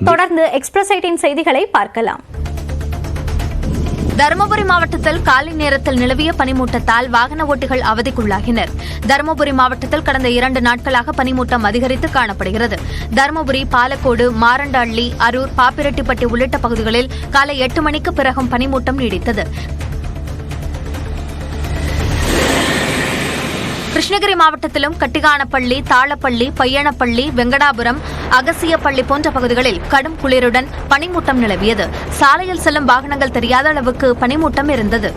தொடர்ந்து எக்ஸ்பிரஸ் 8 செய்திகளை பார்க்கலாம். தருமபுரி மாவட்டத்தில் காலை நேரத்தில் நிலவிய பனிமூட்டத்தால் வாகன ஓட்டிகள் அவதிக்குள்ளாகினர். தருமபுரி மாவட்டத்தில் கடந்த 2 நாட்களாக பனிமூட்டம் அதிகரித்து காணப்படுகிறது. தருமபுரி, பாலக்கோடு, மாரண்டஹள்ளி, அரூர், பாப்பிரெட்டிப்பட்டி உள்ளிட்ட பகுதிகளில் காலை 8 மணிக்கு பிறகும் பனிமூட்டம் நீடித்தது. கிருஷ்ணகிரி மாவட்டத்திலும் கட்டிகானப்பள்ளி, தாளப்பள்ளி, பையனப்பள்ளி, வெங்கடாபுரம், அகசியப்பள்ளி போன்ற பகுதிகளில் கடும் குளிருடன் பனிமூட்டம் நிலவியது. சாலையில் செல்லும் வாகனங்கள் தெரியாத அளவுக்கு பனிமூட்டம் இருந்தது.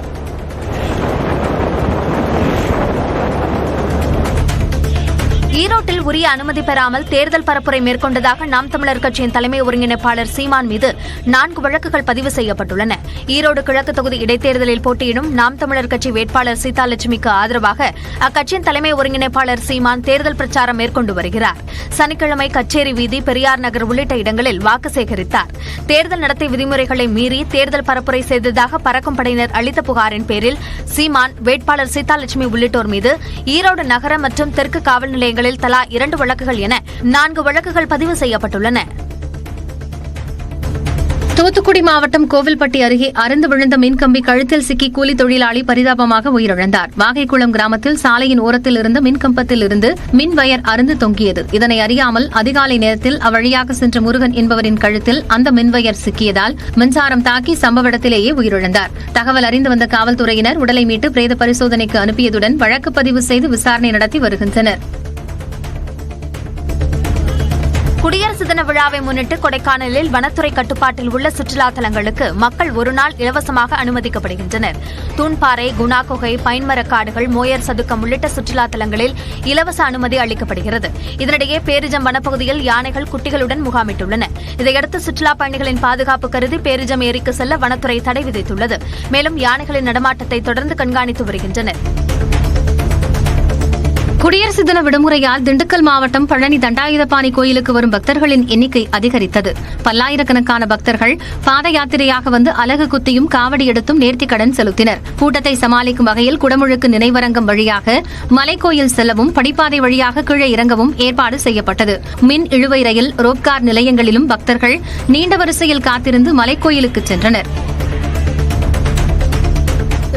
ஈரோட்டில் உரிய அனுமதி பெறாமல் தேர்தல் பரப்புரை மேற்கொண்டதாக நாம் தமிழர் கட்சியின் தலைமை ஒருங்கிணைப்பாளர் சீமான் மீது 4 வழக்குகள் பதிவு செய்யப்பட்டுள்ளன. ஈரோடு கிழக்கு தொகுதி இடைத்தேர்தலில் போட்டியிடும் நாம் தமிழர் கட்சி வேட்பாளர் சீதாலட்சுமிக்கு ஆதரவாக அக்கட்சியின் தலைமை ஒருங்கிணைப்பாளர் சீமான் தேர்தல் பிரச்சாரம் மேற்கொண்டு வருகிறார். சனிக்கிழமை கச்சேரி வீதி, பெரியார் நகர் உள்ளிட்ட இடங்களில் வாக்கு சேகரித்தார். தேர்தல் நடத்தை விதிமுறைகளை மீறி தேர்தல் பரப்புரை செய்ததாக பறக்கும் படையினர் அளித்த புகாரின் பேரில் சீமான், வேட்பாளர் சீதாலட்சுமி உள்ளிட்டோர் மீது ஈரோடு நகர மற்றும் தெற்கு காவல் நிலையங்களில் தலா 2 வழக்குகள் என 4 வழக்குகள் பதிவு செய்யப்பட்டுள்ளன. தூத்துக்குடி மாவட்டம் கோவில்பட்டி அருகே அறுந்து விழுந்த மின்கம்பி கழுத்தில் சிக்கி கூலி தொழிலாளி பரிதாபமாக உயிரிழந்தார். வாகைக்குளம் கிராமத்தில் சாலையின் ஓரத்தில் இருந்த மின்கம்பத்தில் இருந்து மின் வயர் அறுந்து தொங்கியது. இதனை அறியாமல் அதிகாலை நேரத்தில் அவ்வழியாக சென்ற முருகன் என்பவரின் கழுத்தில் அந்த மின்வயர் சிக்கியதால் மின்சாரம் தாக்கி சம்பவ இடத்திலேயே உயிரிழந்தார். தகவல் அறிந்து வந்த காவல்துறையினர் உடலை மீட்டு பிரேத பரிசோதனைக்கு அனுப்பியதுடன் வழக்கு பதிவு செய்து விசாரணை நடத்தி வருகின்றனர். குடியரசு தின விழாவை முன்னிட்டு கொடைக்கானலில் வனத்துறை கட்டுப்பாட்டில் உள்ள சுற்றுலா தலங்களுக்கு மக்கள் ஒருநாள் இலவசமாக அனுமதிக்கப்படுகின்றனர். தூண்பாறை, குணா குகை, பைன்மரக்காடுகள், மோயர் சதுக்கம் உள்ளிட்ட சுற்றுலா தலங்களில் இலவச அனுமதி அளிக்கப்படுகிறது. இதனிடையே பேரிஜம் வனப்பகுதியில் யானைகள் குட்டிகளுடன் முகாமிட்டுள்ளன. இதையடுத்து சுற்றுலா பயணிகளின் பாதுகாப்பு கருதி பேரிஜம் ஏரிக்கு செல்ல வனத்துறை தடை விதித்துள்ளது. மேலும் யானைகளின் நடமாட்டத்தை தொடர்ந்து கண்காணித்து வருகின்றனர். குடியரசு தின விடுமுறையால் திண்டுக்கல் மாவட்டம் பழனி தண்டாயுதபாணி கோயிலுக்கு வரும் பக்தர்களின் எண்ணிக்கை அதிகரித்தது. பல்லாயிரக்கணக்கான பக்தர்கள் பாத யாத்திரையாக வந்து அலகு குத்தியும் காவடி எடுத்தும் நேர்த்திக்கடன் செலுத்தினர். கூட்டத்தை சமாளிக்கும் வகையில் குடமுழுக்கு நினைவரங்கம் வழியாக மலைக்கோயில் செல்லவும் படிப்பாதை வழியாக கீழே இறங்கவும் ஏற்பாடு செய்யப்பட்டது. மின் இழுவை ரயில், ரோப்கார் நிலையங்களிலும் பக்தர்கள் நீண்ட வரிசையில் காத்திருந்து மலைக்கோயிலுக்கு சென்றனர்.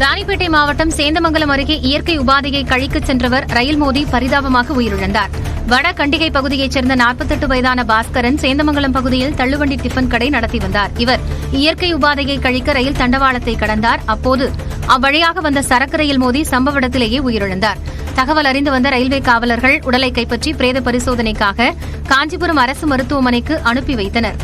ராணிப்பேட்டை மாவட்டம் சேந்தமங்கலம் அருகே இயற்கை உபாதையை கழிக்கச் சென்றவர் ரயில் மோதி பரிதாபமாக உயிரிழந்தார். வட கண்டிகை பகுதியைச் சேர்ந்த 48 வயதான பாஸ்கரன் சேந்தமங்கலம் பகுதியில் தள்ளுவண்டி டிஃபன் கடை நடத்தி வந்தார். இவர் இயற்கை உபாதையை கழிக்க ரயில் தண்டவாளத்தை கடந்தார். அப்போது அவ்வழியாக வந்த சரக்கு ரயில் மோதி சம்பவ இடத்திலேயே உயிரிழந்தார். தகவல் அறிந்து வந்த ரயில்வே காவலர்கள் உடலை கைப்பற்றி பிரேத பரிசோதனைக்காக காஞ்சிபுரம் அரசு மருத்துவமனைக்கு அனுப்பி வைத்தனர்.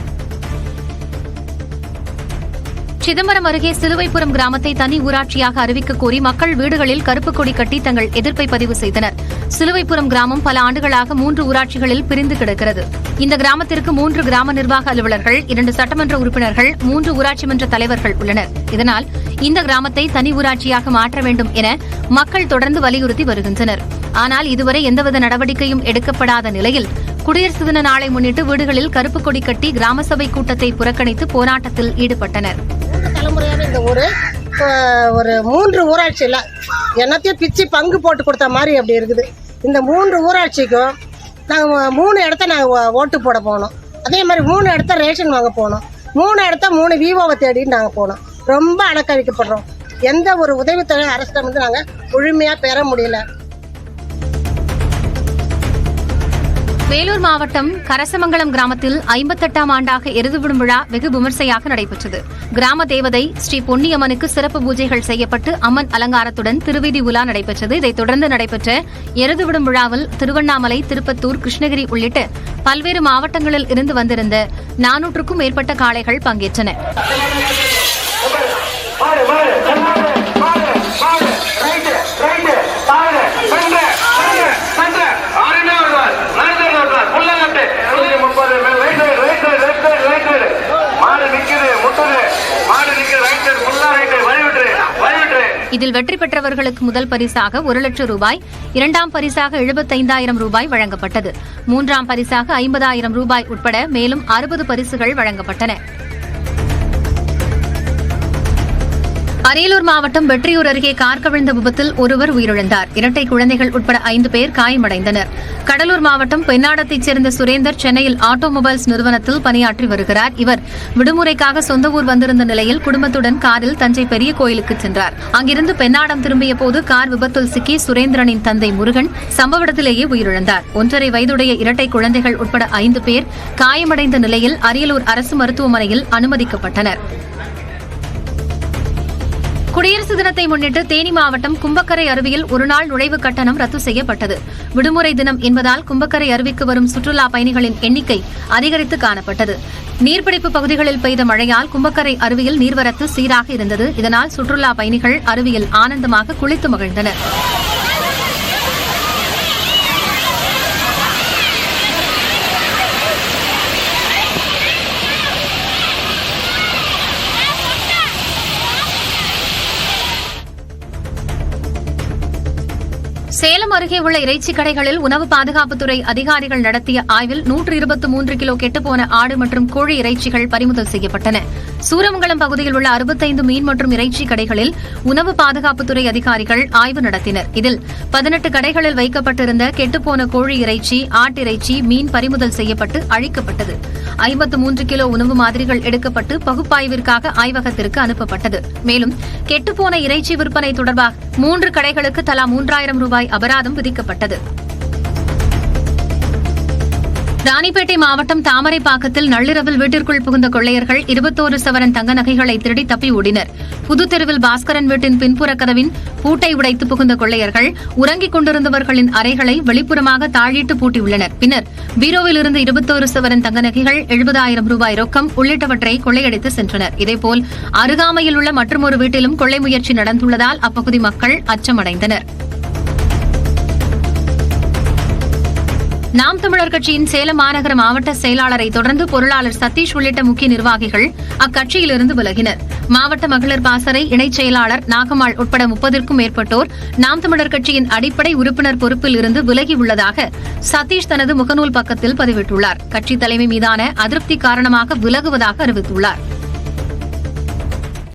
சிதம்பரம் அருகே சிலுவைப்புரம் கிராமத்தை தனி ஊராட்சியாக அறிவிக்க கோரி மக்கள் வீடுகளில் கருப்பு கொடி கட்டி தங்கள் எதிர்ப்பை பதிவு செய்தனர். சிலுவைப்புரம் கிராமம் பல ஆண்டுகளாக 3 ஊராட்சிகளில் பிரிந்து கிடக்கிறது. இந்த கிராமத்திற்கு 3 கிராம நிர்வாக அலுவலர்கள், 2 சட்டமன்ற உறுப்பினர்கள், 3 ஊராட்சி மன்ற தலைவர்கள் உள்ளனர். இதனால் இந்த கிராமத்தை தனி ஊராட்சியாக மாற்ற வேண்டும் என மக்கள் தொடர்ந்து வலியுறுத்தி வருகின்றனர். ஆனால் இதுவரை எந்தவித நடவடிக்கையும் எடுக்கப்படாத நிலையில் குடியரசு தின நாளை முன்னிட்டு வீடுகளில் கருப்பு கொடி கட்டி கிராம சபை கூட்டத்தை புறக்கணித்து போராட்டத்தில் ஈடுபட்டனர். தலைமுறையாக இந்த ஒரு 3 ஊராட்சியில் என்னத்தையும் பிச்சு பங்கு போட்டு கொடுத்த மாதிரி அப்படி இருக்குது. இந்த 3 ஊராட்சிக்கும் நாங்கள் 3 இடத்த நாங்கள் ஓட்டு போட போனோம். அதே மாதிரி 3 இடத்த ரேஷன் வாங்க போனோம். 3 இடத்த 3 விவோவை தேடின்னு நாங்கள் போனோம். ரொம்ப அடக்கழிக்கப்படுறோம். எந்த ஒரு உதவித்தொகை அரசிடம் வந்து நாங்கள் முழுமையாக பெற முடியல. வேலூர் மாவட்டம் கரசமங்கலம் கிராமத்தில் 58ஆம் ஆண்டாக எருதுவிடும் விழா வெகு விமர்சையாக நடைபெற்றது. கிராம தேவதை ஸ்ரீ பொன்னியம்மனுக்கு சிறப்பு பூஜைகள் செய்யப்பட்டு அம்மன் அலங்காரத்துடன் திருவீதி உலா நடைபெற்றது. இதைத் தொடர்ந்து நடைபெற்ற எருதுவிடும் விழாவில் திருவண்ணாமலை, திருப்பத்தூர், கிருஷ்ணகிரி உள்ளிட்ட பல்வேறு மாவட்டங்களில் இருந்து வந்திருந்த 400க்கும் மேற்பட்ட காளைகள் பங்கேற்றன. இதில் வெற்றி பெற்றவர்களுக்கு முதல் பரிசாக 1 லட்சம் ரூபாய், 2ஆம் பரிசாக 75,000 ரூபாய் வழங்கப்பட்டது. 3ஆம் பரிசாக 50,000 ரூபாய் உட்பட மேலும் 60 பரிசுகள் வழங்கப்பட்டன. அரியலூர் மாவட்டம் வெற்றியூர் அருகே கார் கவிழ்ந்த விபத்தில் ஒருவர் உயிரிழந்தார். இரட்டை குழந்தைகள் உட்பட 5 பேர் காயமடைந்தனர். கடலூர் மாவட்டம் பெண்ணாடத்தைச் சேர்ந்த சுரேந்தர் சென்னையில் ஆட்டோமொபைல்ஸ் நிறுவனத்தில் பணியாற்றி வருகிறார். இவர் விடுமுறைக்காக சொந்த ஊர் வந்திருந்த நிலையில் குடும்பத்துடன் காரில் தஞ்சை பெரிய கோயிலுக்கு சென்றார். அங்கிருந்து பெண்ணாடம் திரும்பிய போது கார் விபத்தில் சிக்கி சுரேந்திரனின் தந்தை முருகன் சம்பவ இடத்திலேயே உயிரிழந்தார். 1.5 வயதுடைய இரட்டை குழந்தைகள் உட்பட 5 பேர் காயமடைந்த நிலையில் அரியலூர் அரசு மருத்துவமனையில் அனுமதிக்கப்பட்டனர். குடியரசு தினத்தை முன்னிட்டு தேனி மாவட்டம் கும்பக்கரை அருவியில் ஒருநாள் நுழைவு கட்டணம் ரத்து செய்யப்பட்டது. விடுமுறை தினம் என்பதால் கும்பக்கரை அருவிக்கு வரும் சுற்றுலா பயணிகளின் எண்ணிக்கை அதிகரித்து காணப்பட்டது. நீர்பிடிப்பு பகுதிகளில் பெய்த மழையால் கும்பக்கரை அருவியில் நீர்வரத்து சீராக இருந்தது. இதனால் சுற்றுலா பயணிகள் அருவியில் ஆனந்தமாக குளித்து மகிழ்ந்தனர். சேலம் அருகே உள்ள இறைச்சி கடைகளில் உணவு பாதுகாப்புத்துறை அதிகாரிகள் நடத்திய ஆய்வில் 123 கிலோ கெட்டுப்போன ஆடு மற்றும் கோழி இறைச்சிகள் பறிமுதல் செய்யப்பட்டன. சூரமங்கலம் பகுதியில் உள்ள 65 மீன் மற்றும் இறைச்சி கடைகளில் உணவு பாதுகாப்புத்துறை அதிகாரிகள் ஆய்வு நடத்தினர். இதில் 18 கடைகளில் வைக்கப்பட்டிருந்த கெட்டுப்போன கோழி இறைச்சி, ஆட்டிறைச்சி, மீன் பறிமுதல் செய்யப்பட்டு அழிக்கப்பட்டது. 53 கிலோ உணவு மாதிரிகள் எடுக்கப்பட்டு பகுப்பாய்விற்காக ஆய்வகத்திற்கு அனுப்பப்பட்டது. மேலும் கெட்டுப்போன இறைச்சி விற்பனை தொடர்பாக 3 கடைகளுக்கு தலா 3000 ரூபாய் அபராதம் விதிக்கப்பட்டது. ராணிப்பேட்டை மாவட்டம் தாமரைப்பாக்கத்தில் நள்ளிரவில் வீட்டிற்குள் புகுந்த கொள்ளையர்கள் 21 சவரன் தங்க நகைகளை திருடி தப்பி ஓடினர். புதுத்தெருவில் பாஸ்கரன் வீட்டின் பின்புற கதவின் பூட்டை உடைத்து புகுந்த கொள்ளையர்கள் உறங்கிக் கொண்டிருந்தவர்களின் அறைகளை வெளிப்புறமாக தாழிட்டு பூட்டியுள்ளனர். பின்னர் பீரோவில் இருந்து 21 சவரன் தங்க நகைகள், 70,000 ரூபாய் ரொக்கம் உள்ளிட்டவற்றை கொள்ளையடித்து சென்றனர். இதேபோல் அருகாமையில் உள்ள மற்றொரு வீட்டிலும் கொள்ளை முயற்சி நடந்துள்ளதால் அப்பகுதி மக்கள் அச்சமடைந்தனர். நாம் தமிழர் கட்சியின் சேலம் மாநகர மாவட்ட செயலாளரை தொடர்ந்து பொருளாளர் சதீஷ் உள்ளிட்ட முக்கிய நிர்வாகிகள் அக்கட்சியிலிருந்து விலகினர். மாவட்ட மகளிர் பாசறை இணைச் செயலாளர் நாகம்மாள் உட்பட 30க்கும் மேற்பட்டோர் நாம் தமிழர் கட்சியின் அடிப்படை உறுப்பினர் பொறுப்பில் இருந்து விலகியுள்ளதாக சதீஷ் தனது முகநூல் பக்கத்தில் பதிவிட்டுள்ளார். கட்சி தலைமை மீதான அதிருப்தி காரணமாக விலகுவதாக அறிவித்துள்ளார்.